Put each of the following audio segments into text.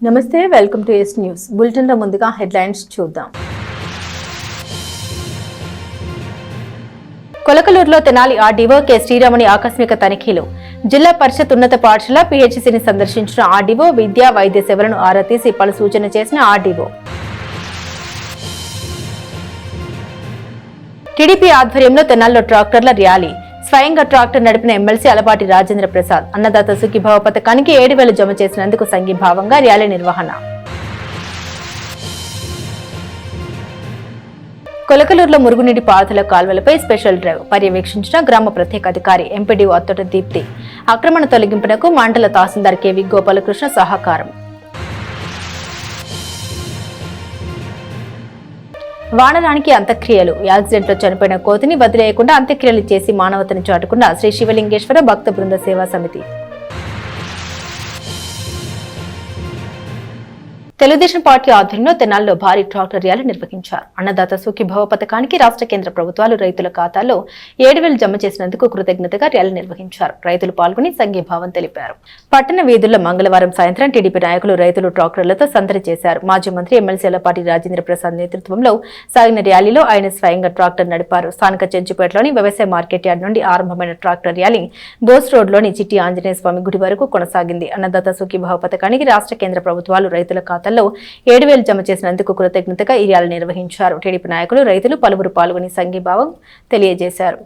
నమస్తే, welcome to yes news bulletin లో ముందుగా హెడ్లైన్స్ చూద్దాం. కొలకలూరులో తెనాలి ఆర్డీఓ కె శ్రీరాముని ఆకస్మిక తనిఖీలు. జిల్లా పరిషత్ ఉన్నత పాఠశాల పిహెచ్సిని సందర్శించిన ఆర్డీఓ విద్యా వైద్య సేవలను ఆరా తీసి పలు సూచన చేసిన ఆర్డీఓ. టీడీపీ ఆధ్వర్యంలో తెనాలిలో ట్రాక్టర్ల ర్యాలీ. స్వయంగా ట్రాక్టర్ నడిపిన ఎమ్మెల్సీ అలపాటి రాజేంద్ర ప్రసాద్. అన్నదాత సుఖీభావ పథకానికి 7,000 జమ చేసినందుకు సంఘీభావంగా ర్యాలీ నిర్వహణ. కొలకలూరులో మురుగునీటి పారుదల కాల్వలపై స్పెషల్ డ్రైవ్ పర్యవేక్షించిన గ్రామ ప్రత్యేక అధికారి ఎంపీడీఓ అత్తోట దీప్తి. ఆక్రమణ తొలగింపునకు మండల తహసీల్దార్ కెవి గోపాలకృష్ణ సహకారం. వానరానికి అంత్యక్రియలు. యాక్సిడెంట్లో చనిపోయిన కోతిని వదిలేయకుండా అంత్యక్రియలు చేసి మానవతని చాటుకున్న శ్రీ శివలింగేశ్వర భక్త బృంద సేవా సమితి. తెలుగుదేశం పార్టీ ఆధ్వర్యంలో తెనాలిలో భారీ ట్రాక్టర్ ర్యాలీ నిర్వహించారు. అన్నదాత సుఖీభావ పథకానికి రాష్ట్ర కేంద్ర ప్రభుత్వాలు రైతుల ఖాతాల్లో 7,000 జమ చేసినందుకు కృతజ్ఞతగా ర్యాలీ నిర్వహించారు. రైతులు పాల్గొని సంఘీభావం తెలిపారు. పట్టణ వీధుల్లో మంగళవారం సాయంత్రం టీడీపీ నాయకులు రైతులు ట్రాక్టర్లతో సందడి చేశారు. మాజీ మంత్రి ఎమ్మెల్సీ అలపాటి రాజేంద్ర ప్రసాద్ నేతృత్వంలో సాగిన ర్యాలీలో ఆయన స్వయంగా ట్రాక్టర్ నడిపారు. స్థానిక చెంచుపేటలోని వ్యవసాయ మార్కెట్ యార్డ్ నుండి ఆరంభమైన ట్రాక్టర్ ర్యాలీ బోస్ రోడ్లోని చిట్టి ఆంజనేయ స్వామి గుడి వరకు కొనసాగింది. అన్నదాత సుఖీభావ పథకానికి రాష్ట్ర కేంద్ర ప్రభుత్వాలు రైతుల ఖాతాలో 7,000 జమ చేసినందుకు కృతజ్ఞతగా ఈ ర్యాలీ నిర్వహించారు. టీడీపీ నాయకులు రైతులు పలువురు పాల్గొని సంఘీభావం తెలియజేశారు.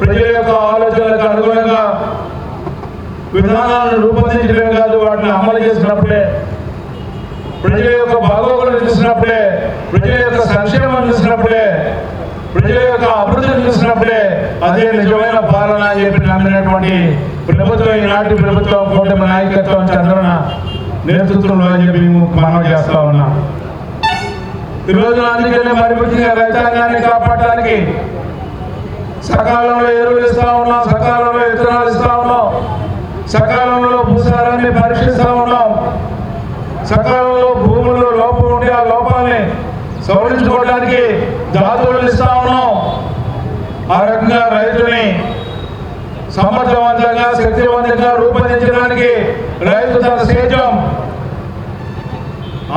ప్రజల యొక్క ఆలోచనలకు అనుగుణంగా విధానాలను రూపొందించడమే కాదు, వాటిని అమలు చేసినప్పుడే, ప్రజల యొక్క బాగోగులను చూసినప్పుడే, ప్రజల యొక్క సంక్షేమం చూసినప్పుడే, ప్రజల యొక్క అభివృద్ధిని చూసినప్పుడే అదే నిజమైన పాలన అని చెప్పి నమ్మినటువంటి ప్రభుత్వం ఈనాటి ప్రభుత్వం, కూటమి నాయకత్వం, చంద్రన నేతృత్వంలో అని చెప్పి మనం చేస్తా ఉన్నాం. ఈరోజు అందుకనే మరి ముఖ్యంగా రైతాంగాన్ని కాపాడటానికి సకాలంలో ఎరువులు ఇస్తా ఉన్నాం, సకాలంలో విత్తనాలు ఇస్తా ఉన్నాం, సకాలంలో భూసారాన్ని పరీక్షిస్తా ఉన్నాం, సకాలంలో భూముల్లో లోపం ఉంటే ఆ లోపాలని సవరించుకోవడానికి జాతువులు ఇస్తా ఉన్నాం. ఆ రకంగా రైతుని సమర్థవంతంగా, శక్తివంతంగా రూపొందించడానికి, రైతు తన సేద్యం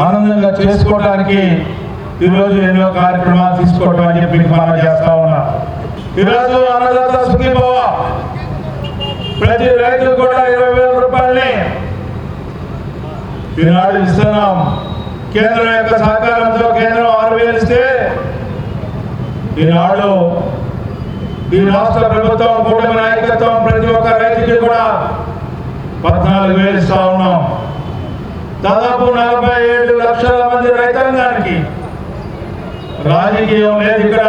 ఆనందంగా చేసుకోవడానికి ఈరోజు ఎన్నో కార్యక్రమాలు తీసుకోవడం అని చెప్పి మనం చేస్తా ఉన్నాం. ఈరోజు అన్నదాత సుఖీభావ ప్రతి రైతు కూడా 20,000 రూపాయలని ఈనాడు ఇస్తున్నాం. కేంద్రం యొక్క సహకారంతో కేంద్రం 6,000 ఇస్తే ఈనాడు ఈ రాష్ట్ర ప్రభుత్వం, కూటమి నాయకత్వం ప్రతి ఒక్క రైతుకి కూడా 14,000 ఇస్తా ఉన్నాం. దాదాపు 47 లక్షల మంది రైతాంగానికి రాజకీయం లేదు ఇక్కడ,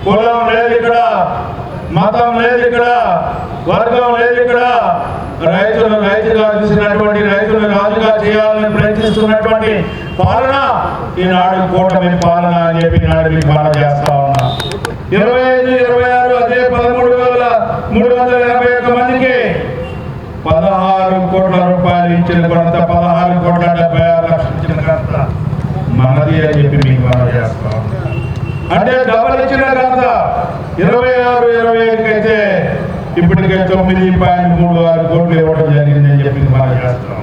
కులం లేదు ఇక్కడ, మతం లేదు ఇక్కడ, వర్గం లేదు ఇక్కడ. రైతులను రైతుగా చూసినటువంటి, రైతులను రాజుగా చేయాలని ప్రయత్నిస్తున్నటువంటి పాలన ఈనాడు కూటమి పాలన అని చెప్పి ఈనాడు మీకు మనం చేస్తా ఉన్నాం. 25, 26 అదే 13,381 మందికి 16 కోట్ల రూపాయలు ఇచ్చిన ఘనత, 16,76,00,000 ఇచ్చిన ఘనత మనది అని చెప్పి మీకు మనం చేస్తాం. అంటే డబల్ ఇచ్చిన ఘనత 26, 25 అయితే ఇప్పటికే 9.36 కోట్లు ఇవ్వడం జరిగింది అని చెప్పి మనం చేస్తాం.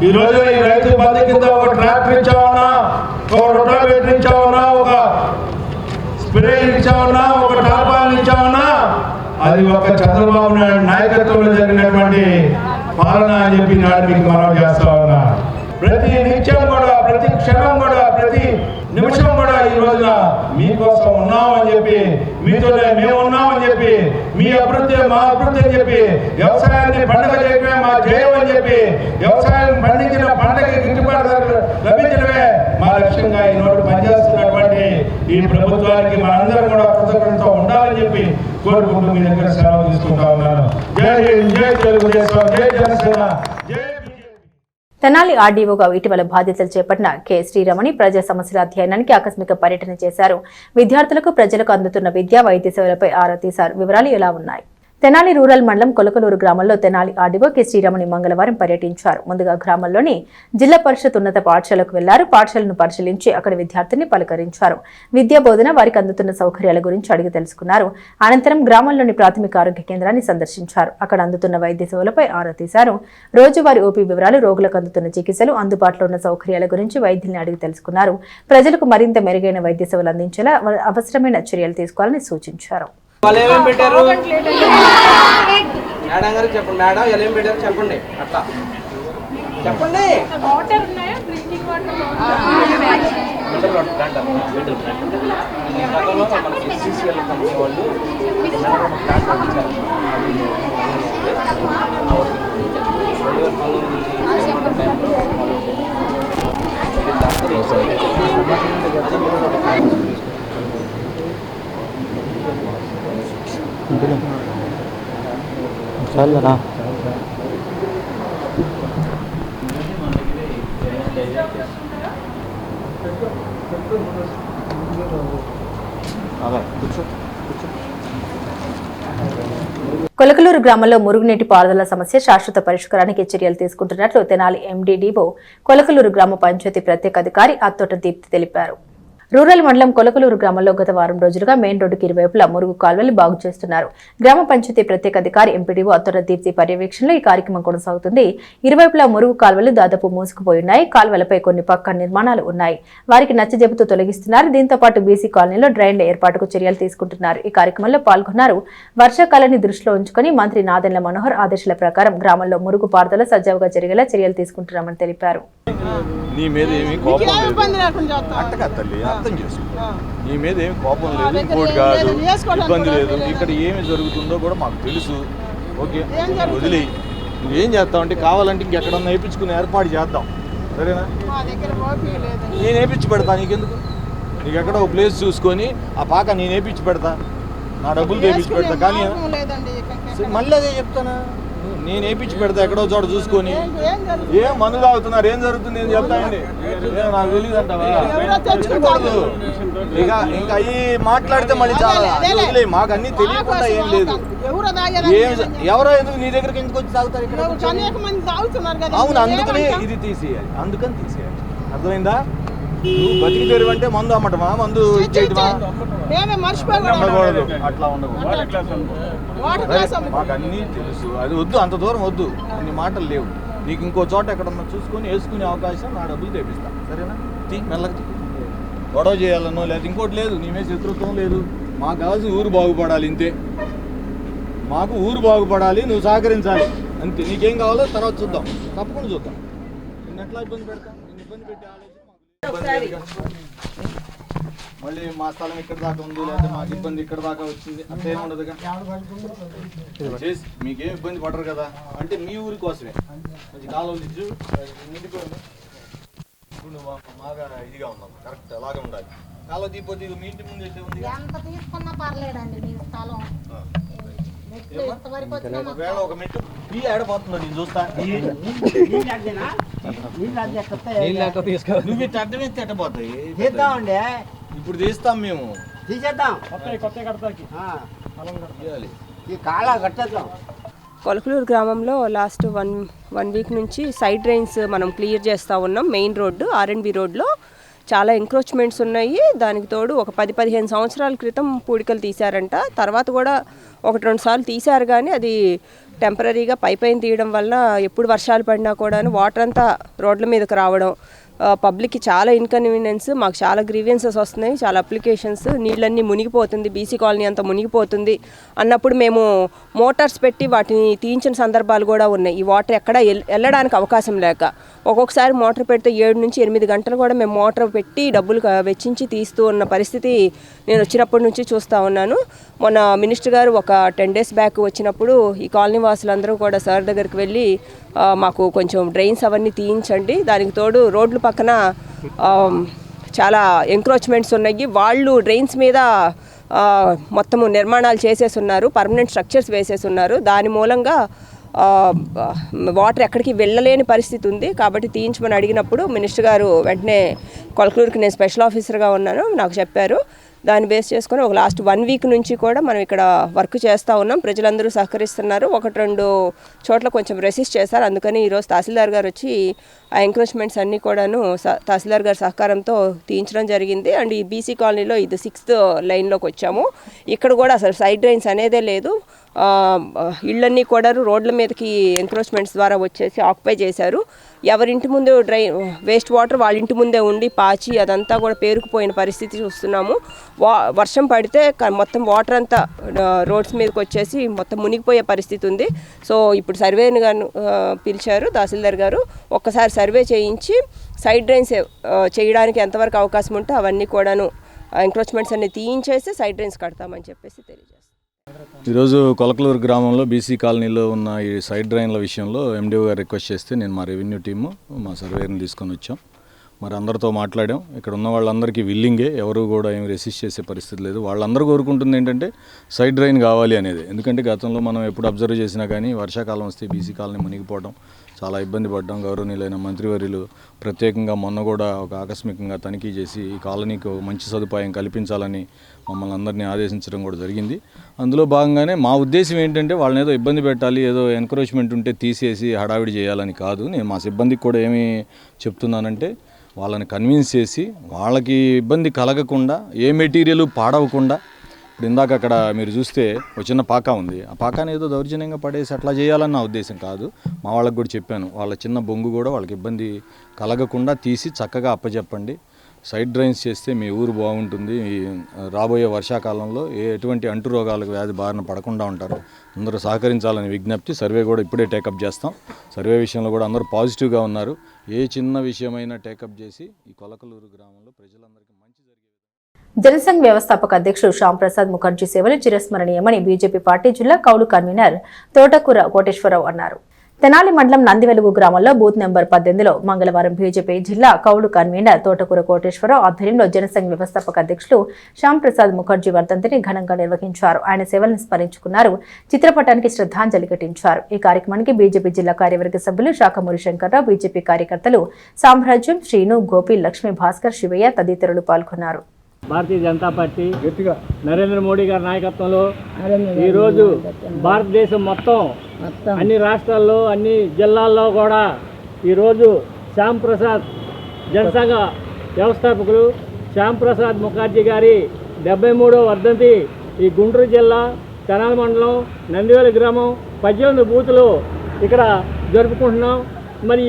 ఈ రోజు ఈ రైతు బంధు కింద ఒక ట్రాక్టర్ ఇచ్చామన్నా, ఒక రోటావేటర్ ఇచ్చామన్నా, ఒక స్ప్రే ఇచ్చామన్నా, ఒక టార్పాల్ ఇచ్చామన్నా, అది ఒక చంద్రబాబు నాయుడు నాయకత్వంలో జరిగినటువంటి పాలన అని చెప్పి నాడు మీకు మనం చేస్తా ఉన్నా. ప్రతి నిత్యం కూడా, ప్రతి క్షణం కూడా, ప్రతి నిమిషం కూడా ఈ రోజున మీకోసం ఉన్నామని చెప్పి, మీతోనే మేము ఉన్నామని చెప్పి, మీ అభివృద్ధి మా అభివృద్ధి అని చెప్పి, వ్యవసాయాన్ని పండుగ చేయడమే మా జయం అని చెప్పి, వ్యవసాయం పండించిన పంటకి గిట్టుబాటు ధర లభించడమే మా లక్ష్యంగా ఈనాడు పనిచేస్తున్నటువంటి ఈ ప్రభుత్వానికి మనందరం కూడా కృతజ్ఞతతో ఉండాలని చెప్పి కోరుకుంటూ మీ దగ్గర సెలవు తీసుకుంటా ఉన్నాను. జై హింద్, జై తెలుగుదేశం, జై జనసేన, జై. తెనాలి ఆర్డీఓగా ఇటీవల బాధ్యతలు చేపట్టిన కె శ్రీరాముని ప్రజా సమస్యల అధ్యయనానికి ఆకస్మిక పర్యటన చేశారు. విద్యార్థులకు, ప్రజలకు అందుతున్న విద్యా వైద్య సేవలపై ఆరా తీశారు. వివరాలు ఎలా ఉన్నాయి? తెనాలి రూరల్ మండలం కొలకలూరు గ్రామంలో తెనాలి ఆర్డీఓ కె శ్రీరాముని మంగళవారం పర్యటించారు. ముందుగా గ్రామంలోని జిల్లా పరిషత్ ఉన్నత పాఠశాలకు వెళ్లారు. పాఠశాలను పరిశీలించి అక్కడ విద్యార్థిని పలకరించారు. విద్యా బోధన, వారికి అందుతున్న సౌకర్యాల గురించి అడిగి తెలుసుకున్నారు. అనంతరం గ్రామంలోని ప్రాథమిక ఆరోగ్య కేంద్రాన్ని సందర్శించారు. అక్కడ అందుతున్న వైద్య సేవలపై ఆరా తీశారు. రోజువారీ ఓపీ వివరాలు, రోగులకు అందుతున్న చికిత్సలు, అందుబాటులో ఉన్న సౌకర్యాల గురించి వైద్యుల్ని అడిగి తెలుసుకున్నారు. ప్రజలకు మరింత మెరుగైన వైద్య సేవలు అందించేలా అవసరమైన చర్యలు తీసుకోవాలని సూచించారు. మేడం గారికి చెప్పండి. మేడం ఎలా ఏం పెట్టారు చెప్పండి. అట్లా చెప్పండి. వాటర్ ఉన్నాయా? డ్రింకింగ్ వాటర్ మనకి ఎస్సీసీఎల్ కంపెనీ వాళ్ళు చల్లరా కొలకలూరు గ్రామంలో మురుగునీటి పారుదల సమస్య శాశ్వత పరిష్కారానికి చర్యలు తీసుకుంటున్నట్లు తెనాలి ఎండీడీఓ కొలకలూరు గ్రామ పంచాయతీ ప్రత్యేక అధికారి అత్తోట దీప్తి తెలిపారు. రూరల్ మండలం కొలకలూరు గ్రామంలో గత వారం రోజులుగా మెయిన్ రోడ్డుకి ఇరువైపులా మురుగు కాల్వలు బాగు చేస్తున్నారు. గ్రామ పంచాయతీ ప్రత్యేక అధికారి ఎంపీడీఓ అత్తోట దీప్తి పర్యవేక్షణలో ఈ కార్యక్రమం కొనసాగుతుంది. ఇరువైపులా మురుగు కాల్వలు దాదాపు మూసుకుపోయున్నాయి. కాల్వలపై కొన్ని పక్క నిర్మాణాలు ఉన్నాయి. వారికి నచ్చజెబుతూ తొలగిస్తున్నారు. దీంతో పాటు బీసీ కాలనీలో డ్రైన్ల ఏర్పాటుకు చర్యలు తీసుకుంటున్నారు. ఈ కార్యక్రమంలో పాల్గొన్నారు. వర్షాకాలాన్ని దృష్టిలో ఉంచుకుని మంత్రి నాదెండ్ల మనోహర్ ఆదేశాల ప్రకారం గ్రామంలో మురుగు పారుదల సజావుగా జరిగేలా చర్యలు తీసుకుంటున్నామని తెలిపారు. నీ మీద ఏమి కోపం లేదు, అట్టగా తల్లి అర్థం చేసుకో. నీ మీద ఏమి కోపం లేదు, ఇంకోటి కాదు, ఇబ్బంది లేదు. ఇక్కడ ఏమి జరుగుతుందో కూడా మాకు తెలుసు. ఓకే, వదిలేయి. నువ్వేం చేస్తావు అంటే కావాలంటే ఇంకెక్కడన్నా వేయించుకుని ఏర్పాటు చేద్దాం, సరేనా? నేను వేయించి పెడతా. నీకెందుకు? నీకు ఎక్కడ ఒక ప్లేస్ చూసుకొని ఆ పాక నేను వేయించి పెడతా, నా డబ్బులు వేయించి పెడతా. కానీ మళ్ళీ అదే చెప్తానా, నేను వేయించి పెడతా ఎక్కడో చోట చూసుకొని. ఏం మందు తాగుతున్నారు, ఏం జరుగుతుంది ఏం చెప్తానండి, నాకు తెలియదు అంటావా? ఇంకా అవి మాట్లాడితే మళ్ళీ చాలా వదిలే. మాకు అన్ని తెలియకుండా ఏం లేదు. ఎవరో ఎందుకు నీ దగ్గరికి ఎందుకు వచ్చి తాగుతారు ఇక్కడ? అవును, అందుకని ఇది తీసేయాలి, అందుకని తీసేయాలి. అర్థమైందా? నువ్వు బతికి తెరువంటే మందు అమ్మటమా, మందు ఇచ్చేయటమా? ఉండకూడదు, అట్లా ఉండకూడదు. మాకు అన్నీ తెలుసు. అది వద్దు, అంత దూరం వద్దు, అన్ని మాటలు లేవు. నీకు ఇంకో చోట ఎక్కడన్నా చూసుకొని వేసుకునే అవకాశం నా డబ్బులు తెప్పిస్తా, సరేనా? మెల్లగా గొడవ చేయాలనో లేదా ఇంకోటి లేదు. నీ మీద శత్రుత్వం లేదు. మాకు కావాల్సిన ఊరు బాగుపడాలి, ఇంతే. మాకు ఊరు బాగుపడాలి, నువ్వు సహకరించాలి, అంతే. నీకేం కావాలో తర్వాత చూద్దాం, తప్పకుండా చూద్దాం. నిన్ను ఎట్లా ఇబ్బంది పెడతాం? నిన్ను ఇబ్బంది పెట్టి ఆలోచన మళ్ళీ మా స్థలం ఇక్కడ దాకా ఉంది, లేదా మాకు ఇబ్బంది ఇక్కడ దాకా వచ్చింది, అంతేం ఉండదుగా. చేసి మీకేం ఇబ్బంది పడరు కదా, అంటే మీ ఊరి కోసమే. కొంచెం కాలం ఇచ్చు నిండిపోయింది. ఇప్పుడు నువ్వు బాగా ఇదిగా ఉన్నావు, కరెక్ట్ అలాగే ఉండాలి. కాలం తీపోతే మీ ఇంటి ముందు అయితే ఉంది. ఒకవేళ ఒక మెట్టు ఈ ఆడపోతుందో నేను చూస్తా. నువ్వు ఇట్లా అడ్డం వేస్తే ఎట్టపోతాయి. ఇప్పుడు తీస్తాం మేము, తీసేద్దాం. కొలకలూరు గ్రామంలో లాస్ట్ వన్ వీక్ నుంచి సైడ్ డ్రైన్స్ మనం క్లియర్ చేస్తూ ఉన్నాం. మెయిన్ రోడ్డు ఆర్ఎండ్బి రోడ్లో చాలా ఎంక్రోచ్మెంట్స్ ఉన్నాయి. దానికి తోడు ఒక 10-15 సంవత్సరాల క్రితం పూడికలు తీశారంట. తర్వాత కూడా 1-2 సార్లు తీశారు, కానీ అది టెంపరీగా పైపైన తీయడం వల్ల ఎప్పుడు వర్షాలు పడినా కూడా వాటర్ అంతా రోడ్ల మీదకి రావడం, పబ్లిక్కి చాలా ఇన్కన్వీనియన్స్. మాకు చాలా గ్రీవియన్సెస్ వస్తున్నాయి, చాలా అప్లికేషన్స్. నీళ్ళన్నీ మునిగిపోతుంది, బీసీ కాలనీ అంతా మునిగిపోతుంది అన్నప్పుడు మేము మోటార్స్ పెట్టి వాటిని తీయించిన సందర్భాలు కూడా ఉన్నాయి. ఈ వాటర్ ఎక్కడ వెళ్ళడానికి అవకాశం లేక ఒక్కొక్కసారి మోటార్ పెడితే 7 నుంచి 8 గంటలు కూడా మేము మోటార్ పెట్టి డబ్బులు వెచ్చించి తీస్తూ ఉన్న పరిస్థితి నేను వచ్చినప్పటి నుంచి చూస్తూ ఉన్నాను. మొన్న మినిస్టర్ గారు ఒక 10 days బ్యాక్ వచ్చినప్పుడు ఈ కాలనీ వాసులందరూ కూడా సార్ దగ్గరికి వెళ్ళి మాకు కొంచెం డ్రైన్స్ అవన్నీ తీయించండి, దానికి తోడు రోడ్ల పక్కన చాలా ఎంక్రోచ్మెంట్స్ ఉన్నాయి, వాళ్ళు డ్రైన్స్ మీద మొత్తము నిర్మాణాలు చేసేసి ఉన్నారు, పర్మనెంట్ స్ట్రక్చర్స్ వేసేసి ఉన్నారు. దాని మూలంగా వాటర్ ఎక్కడికి వెళ్ళలేని పరిస్థితి ఉంది. కాబట్టి తీయించమని అడిగినప్పుడు మినిస్టర్ గారు వెంటనే కొలకలూరుకి నేను స్పెషల్ ఆఫీసర్గా ఉన్నాను, నాకు చెప్పారు దాన్ని బేస్ చేసుకొని ఒక లాస్ట్ 1 వీక్ నుంచి కూడా మనం ఇక్కడ వర్క్ చేస్తూ ఉన్నాం. ప్రజలందరూ సహకరిస్తున్నారు. 1-2 చోట్ల కొంచెం రెసిస్ట్ చేశారు. అందుకని ఈరోజు తహసీల్దార్ గారు వచ్చి ఆ ఎంక్రోచ్మెంట్స్ అన్నీ కూడాను తహసీల్దార్ గారి సహకారంతో తీయించడం జరిగింది. అండ్ ఈ బీసీ కాలనీలో ఇది 6th లైన్లోకి వచ్చాము. ఇక్కడ కూడా అసలు సైడ్ డ్రైన్స్ అనేదే లేదు. ఇళ్ళన్నీ కూడా రోడ్ల మీదకి ఎంక్రోచ్మెంట్స్ ద్వారా వచ్చేసి ఆక్యుపై చేశారు. ఎవరింటి ముందు వేస్ట్ వాటర్ వాళ్ళ ఇంటి ముందే ఉండి పాచి అదంతా కూడా పేరుకుపోయిన పరిస్థితి చూస్తున్నాము. వర్షం పడితే మొత్తం వాటర్ అంతా రోడ్స్ మీదకి వచ్చేసి మొత్తం మునిగిపోయే పరిస్థితి ఉంది. సో ఇప్పుడు సర్వేని గాను పిలిచారు తహసీల్దార్ గారు. ఒక్కసారి సర్వే చేయించి సైడ్ డ్రైన్స్ చేయడానికి ఎంతవరకు అవకాశం ఉంటే అవన్నీ కూడాను ఎంక్రోచ్మెంట్స్ అన్ని తీయించేసి సైడ్ డ్రైన్స్ కడతామని చెప్పేసి తెలియజేస్తాం. ఈరోజు కొలకలూరు గ్రామంలో బీసీ కాలనీలో ఉన్న ఈ సైడ్ డ్రైన్ల విషయంలో ఎండిఓ గారు రిక్వెస్ట్ చేస్తే నేను మా రెవెన్యూ టీము మా సర్వేర్ని తీసుకొని వచ్చాం. మరి అందరితో మాట్లాడాం. ఇక్కడ ఉన్న వాళ్ళందరికీ విల్లింగే, ఎవరు కూడా ఏమి రెసిస్ట్ చేసే పరిస్థితి లేదు. వాళ్ళందరూ కోరుకుంటుంది ఏంటంటే సైడ్ డ్రైన్ కావాలి అనేది. ఎందుకంటే గతంలో మనం ఎప్పుడు అబ్జర్వ్ చేసినా కానీ వర్షాకాలం వస్తే బీసీ కాలనీ మునిగిపోవడం చాలా ఇబ్బంది పడ్డాం. గౌరవనీయులైన మంత్రివర్యులు ప్రత్యేకంగా మొన్న కూడా ఒక ఆకస్మికంగా తనిఖీ చేసి ఈ కాలనీకి మంచి సదుపాయం కల్పించాలని మమ్మల్ని అందరినీ ఆదేశించడం కూడా జరిగింది. అందులో భాగంగానే మా ఉద్దేశం ఏంటంటే వాళ్ళని ఏదో ఇబ్బంది పెట్టాలి, ఏదో ఎన్కరేజ్మెంట్ ఉంటే తీసేసి హడావిడి చేయాలని కాదు. నేను మా సిబ్బందికి కూడా ఏమి చెప్తున్నానంటే వాళ్ళని కన్విన్స్ చేసి వాళ్ళకి ఇబ్బంది కలగకుండా, ఏ మెటీరియల్ పాడవకుండా, ఇప్పుడు ఇందాక అక్కడ మీరు చూస్తే ఒక చిన్న పాక ఉంది, ఆ పాకాని ఏదో దౌర్జన్యంగా పడేసి అట్లా చేయాలని నా ఉద్దేశం కాదు. మా వాళ్ళకి కూడా చెప్పాను, వాళ్ళ చిన్న బొంగు కూడా వాళ్ళకి ఇబ్బంది కలగకుండా తీసి చక్కగా అప్పచెప్పండి. సైడ్ డ్రైన్స్ చేస్తే మీ ఊరు బాగుంటుంది. రాబోయే వర్షాకాలంలో ఎటువంటి అంటు రోగాలకు వ్యాధి బారిన పడకుండా ఉంటారు. అందరూ సహకరించాలని విజ్ఞప్తి. సర్వే కూడా ఇప్పుడే టేకప్ చేస్తాం. సర్వే విషయంలో కూడా అందరూ పాజిటివ్గా ఉన్నారు. ఏ చిన్న విషయమైనా టేకప్ చేసి ఈ కొలకలూరు గ్రామంలో ప్రజలందరికీ మంచి జరిగే జనసంఘ్ వ్యవస్థాపక అధ్యక్షుడు శ్యామ్ ప్రసాద్ ముఖర్జీ సేవలు చిరస్మరణీయమని బీజేపీ పార్టీ జిల్లా కౌలు కన్వీనర్ తోటకూర కోటేశ్వరరావు అన్నారు. తెనాలి మండలం నందివెలుగు గ్రామంలో బూత్ నెంబర్ 18లో మంగళవారం బీజేపీ జిల్లా కౌలు కన్వీనర్ తోటకూర కోటేశ్వరరావు ఆధ్వర్యంలో జనసంఘ్ వ్యవస్థాపక అధ్యక్షులు శ్యామ్ ప్రసాద్ ముఖర్జీ వర్ధంతిని ఘనంగా నిర్వహించారు. ఆయన సేవలను స్మరించుకున్నారు. చిత్రపటానికి శ్రద్ధాంజలి ఘటించారు. ఈ కార్యక్రమానికి బీజేపీ జిల్లా కార్యవర్గ సభ్యులు శాఖమూరి శంకర్రావు, బీజేపీ కార్యకర్తలు సామ్రాజ్యం, శ్రీను, గోపి, లక్ష్మీ, భాస్కర్, శివయ్య తదితరులు పాల్గొన్నారు. భారతీయ జనతా పార్టీ నరేంద్ర మోడీ గారి నాయకత్వంలో ఈరోజు భారతదేశం మొత్తం అన్ని రాష్ట్రాల్లో, అన్ని జిల్లాల్లో కూడా ఈరోజు శ్యామ్ ప్రసాద్ జనసంఘ వ్యవస్థాపకులు శ్యామ్ ప్రసాద్ ముఖర్జీ గారి 73వ వర్ధంతి ఈ గుంటూరు జిల్లా తెనాలి మండలం నందివేలు గ్రామం 18 బూతులు ఇక్కడ జరుపుకుంటున్నాం. మరి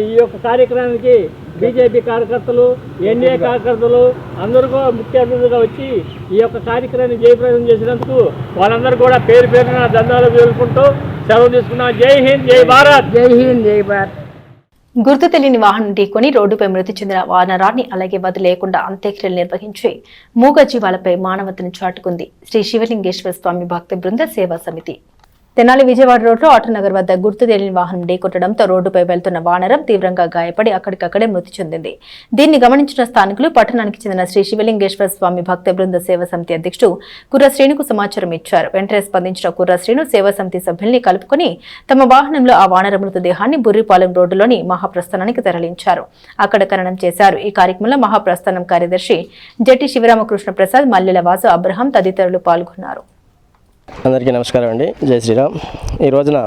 ఈ యొక్క కార్యక్రమానికి బీజేపీ కార్యకర్తలు, ఎన్డీఏ కార్యకర్తలు అందరూ కూడా ముఖ్య అతిథిగా వచ్చి ఈ యొక్క కార్యక్రమాన్ని జయప్రదం చేసినందుకు వాళ్ళందరూ కూడా పేరు పేరున దండాలు వేలుకుంటూ సెలవు తీసుకున్నాం. జై హింద్, జై భారత్. జై హింద్, జై భారత్. గుర్తు తెలియని వాహనం ఢీకొని రోడ్డుపై మృతి చెందిన వానరాన్ని అలాగే వదిలేయకుండా అంత్యక్రియలు నిర్వహించి మూగ జీవాలపై మానవతను చాటుకుంది శ్రీ శివలింగేశ్వర స్వామి భక్తి బృంద సేవా సమితి. తెనాలి విజయవాడ రోడ్లో ఆటోనగర్ వద్ద గుర్తు తెలియని వాహనం ఢీకొట్టడంతో రోడ్డుపై వెళ్తున్న వానరం తీవ్రంగా గాయపడి అక్కడికక్కడే మృతి చెందింది. దీన్ని గమనించిన స్థానికులు పట్టణానికి చెందిన శ్రీ శివలింగేశ్వర స్వామి భక్త బృంద సేవా సమితి అధ్యక్షుడు కుర్ర శ్రీనుకు సమాచారం ఇచ్చారు. వెంటనే స్పందించిన కుర్ర శ్రీను సేవా సమితి సభ్యుల్ని కలుపుకొని తమ వాహనంలో ఆ వానర మృతదేహాన్ని బుర్రిపాలెం రోడ్డులోని మహాప్రస్థానానికి తరలించారు. అక్కడ ఖననం చేశారు. ఈ కార్యక్రమంలో మహాప్రస్థానం కార్యదర్శి జట్టి శివరామకృష్ణ ప్రసాద్, మల్లెల వాసు, అబ్రహం తదితరులు పాల్గొన్నారు. అందరికీ నమస్కారం అండి. జై శ్రీరామ్. ఈ రోజున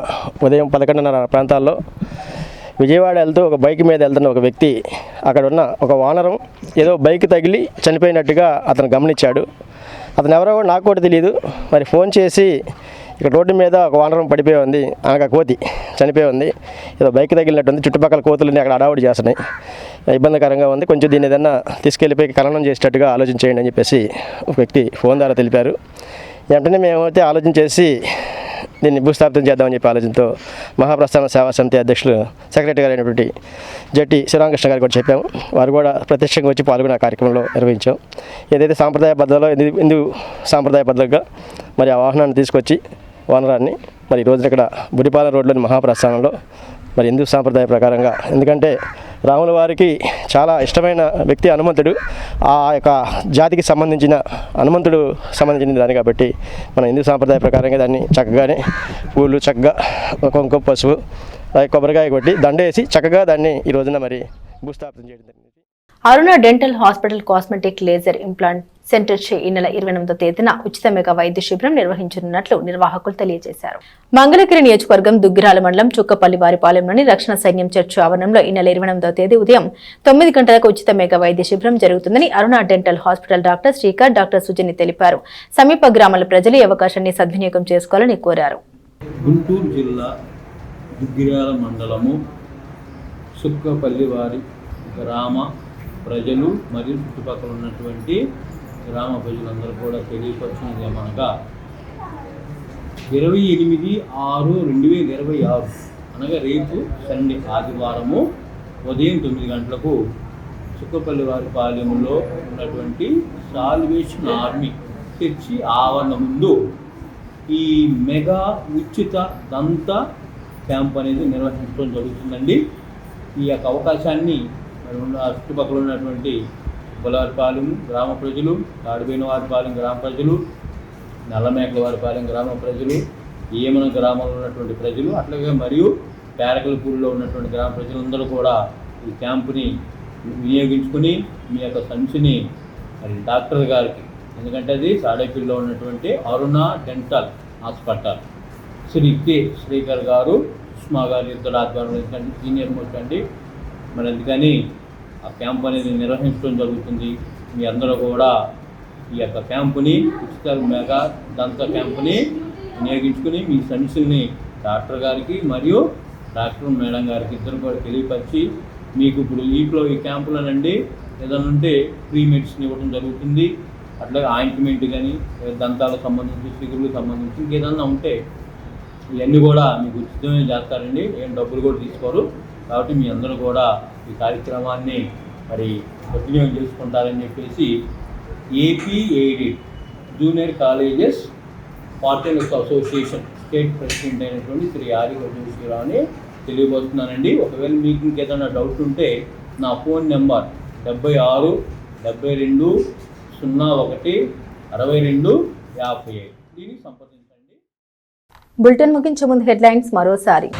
ఉదయం 11:30 ప్రాంతాల్లో విజయవాడ వెళ్తూ ఒక బైక్ మీద వెళ్తున్న ఒక వ్యక్తి అక్కడ ఉన్న ఒక వానరం ఏదో బైక్ తగిలి చనిపోయినట్టుగా అతను గమనించాడు. అతను ఎవరో నాకు కూడా తెలియదు. మరి ఫోన్ చేసి ఇక్కడ రోడ్డు మీద ఒక వానరం పడిపోయి ఉంది, అనగా కోతి చనిపోయి ఉంది, ఏదో బైక్ తగిలినట్టుంది, చుట్టుపక్కల కోతులని అక్కడ అడావుడి చేస్తున్నాయి, ఇబ్బందికరంగా ఉంది, కొంచెం దీన్ని ఏదన్నా తీసుకెళ్ళిపోయి ఖననం చేసేటట్టుగా ఆలోచన చేయండి అని చెప్పేసి ఒక వ్యక్తి ఫోన్ ద్వారా తెలిపారు. వెంటనే మేమైతే ఆలోచన చేసి దీన్ని భూస్థాపితం చేద్దామని చెప్పి ఆలోచనతో మహాప్రస్థాన సేవా సమితి అధ్యక్షులు సెక్రటరీ గారు అయినటువంటి జట్టి శ్రీరామకృష్ణ గారికి కూడా చెప్పాము. వారు కూడా ప్రత్యక్షంగా వచ్చి పాల్గొనే కార్యక్రమంలో నిర్వహించాం. ఏదైతే సాంప్రదాయ పద్ధతిలో హిందూ సాంప్రదాయ పద్ధతిగా మరి ఆ వాహనాన్ని తీసుకొచ్చి వానరాన్ని మరి ఈ రోజున ఇక్కడ బురిపాలెం రోడ్లోని మహాప్రస్థానంలో మరి హిందూ సాంప్రదాయ ప్రకారంగా, ఎందుకంటే రాముల వారికి చాలా ఇష్టమైన వ్యక్తి హనుమంతుడు, ఆ యొక్క జాతికి సంబంధించిన హనుమంతుడు సంబంధించిన దాని కాబట్టి మన హిందూ సాంప్రదాయ ప్రకారంగా దాన్ని చక్కగానే పూలు చక్కగా కుంకుమ పసుపు కొబ్బరికాయ కొట్టి దండేసి చక్కగా దాన్ని ఈ రోజున మరి భూస్థాపితం చేయడం జరిగింది. Aruna dental hospital cosmetic laser implant centre చే ఈ నెల 28వ తేదీన ఉచిత మెగా వైద్య శిబిరం నిర్వహించనున్నట్లు నిర్వాహకులు తెలియజేశారు. మంగళగిరి నియోజకవర్గం దుగ్గిరాల మండలం చుక్కపల్లి వారిపాలెంలోని రక్షణ సైన్యం చర్చ్ ఆవరణంలో ఈ నెల 28వ తేదీ ఉదయం 9 గంటలకు ఉచిత మెగా వైద్య శిబిరం జరుగుతుందని Aruna dental hospital doctor Srikar, doctor Sujani తెలిపారు. సమీప గ్రామాల ప్రజలు ఈ అవకాశాన్ని సద్వినియోగం చేసుకోవాలని కోరారు. గుంటూరు జిల్లా దుగ్గిరాల మండలము చుక్కపల్లి వారి గ్రామ ప్రజలు మరియు చుట్టుపక్కల ఉన్నటువంటి గ్రామ ప్రజలందరూ కూడా తెలియపరిచినది ఏమనగా 28/6/2026 అనగా రేపు సండే ఆదివారము ఉదయం 9 గంటలకు చుక్కపల్లి వారి పాలెంలో ఉన్నటువంటి సాల్వేషన్ ఆర్మీ చర్చి ఆవరణ ముందు ఈ మెగా ఉచిత దంత క్యాంప్ అనేది నిర్వహించడం జరుగుతుందండి. ఈ యొక్క అవకాశాన్ని చుట్టుపక్కల ఉన్నటువంటి బులవారిపాలెం గ్రామ ప్రజలు, తాడిపోయినవారిపాలెం గ్రామ ప్రజలు, నల్లమేకలవారిపాలెం గ్రామ ప్రజలు, ఏమన గ్రామంలో ఉన్నటువంటి ప్రజలు, అట్లాగే మరియు పేరకలపూడిలో ఉన్నటువంటి గ్రామ ప్రజలందరూ కూడా ఈ క్యాంపుని వినియోగించుకుని మీ యొక్క సంచిని మరి డాక్టర్ గారికి, ఎందుకంటే అది తాడేపల్లిలో ఉన్నటువంటి అరుణ డెంటల్ హాస్పిటల్ శ్రీ కె శ్రీకర్ గారు, సుష్మా గారు ఇద్దరు ఆధ్వర్యంలో, ఎందుకంటే సీనియర్ మోస్ట్ అండి. మరి అందుకని ఆ క్యాంప్ అనేది నిర్వహించడం జరుగుతుంది. మీ అందరూ కూడా ఈ యొక్క క్యాంపుని ఉచిత మెగా దంత క్యాంపుని వినియోగించుకుని మీ సమస్యల్ని డాక్టర్ గారికి మరియు డాక్టర్ మేడం గారికి ఇద్దరు కూడా తెలియపరిచి మీకు ఇప్పుడు ఈ క్యాంపులోనండి ఏదైనా ఉంటే ఫ్రీ మెడిసిన్ ఇవ్వడం జరుగుతుంది. అట్లాగే ఆయింట్మెంట్ కానీ దంతాలకు సంబంధించి, చిగురులకు సంబంధించి ఇంకేదన్నా ఉంటే ఇవన్నీ కూడా మీకు ఉచితమే చేస్తారండి, ఏం డబ్బులు కూడా తీసుకోరు. కాబట్టి మీ అందరూ కూడా ఈ కార్యక్రమాన్ని మరి సద్వినియోగం చేసుకుంటారని చెప్పేసి ఏపీఏడి జూనియర్ కాలేజెస్ పార్టీలకు అసోసియేషన్ స్టేట్ ప్రెసిడెంట్ అయినటువంటి శ్రీ ఆరి జోషిరావుని తెలియబోతున్నానండి. ఒకవేళ మీకు ఇంకేదైనా డౌట్ ఉంటే నా ఫోన్ నెంబర్ 7672016255 దీన్ని సంప్రదించండి. బులెటిన్ ముగించే ముందు హెడ్లైన్స్ మరోసారి.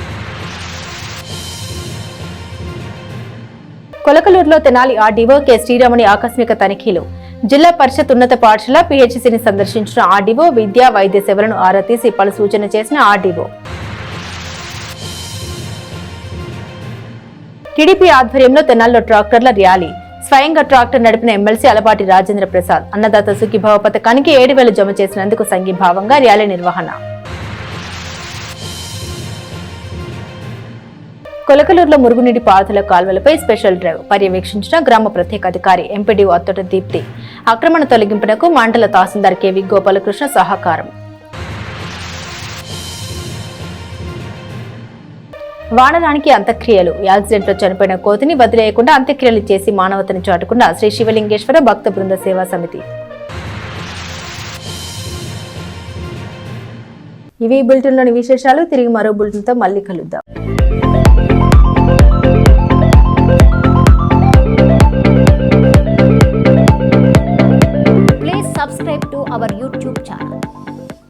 కొలకలూరులో తెనాలి ఆర్డీఓ కె శ్రీరాముని ఆకస్మిక తనిఖీలు. జిల్లా పరిషత్ ఉన్నత పాఠశాల పిహెచ్సిని సందర్శించిన ఆర్డీఓ విద్యా వైద్య సేవలను ఆరా తీసి పలు సూచన చేసిన ఆర్డీఓ. టీడీపీ ఆధ్వర్యంలో తెనాలిలో ట్రాక్టర్ల ర్యాలీ. స్వయంగా ట్రాక్టర్ నడిపిన ఎమ్మెల్సీ అలపాటి రాజేంద్ర ప్రసాద్. అన్నదాత సుఖీభావ పథకానికి 7,000 జమ చేసినందుకు సంఘీభావంగా ర్యాలీ నిర్వహణ. కొలకలూరులో మురుగునీటి పారుదల కాల్వలపై స్పెషల్ డ్రైవ్ పర్యవేక్షించిన గ్రామ ప్రత్యేకాధికారి ఎంపీడీఓ అత్తోట దీప్తి. ఆక్రమణ తొలగింపునకు మండల తహసీల్దార్ కెవి గోపాలకృష్ణ సహకారం. వానరానికి అంత్యక్రియలు. యాక్సిడెంట్లో చనిపోయిన కోతిని వదిలేయకుండా అంత్యక్రియలు చేసి మానవతని చాటుకున్న శ్రీ శివలింగేశ్వర భక్త బృంద సేవా సమితి. ఇవి బులెటిన్లోని విశేషాలు. తిరిగి మరో బులెటిన్తో మళ్ళీ కలుద్దాం.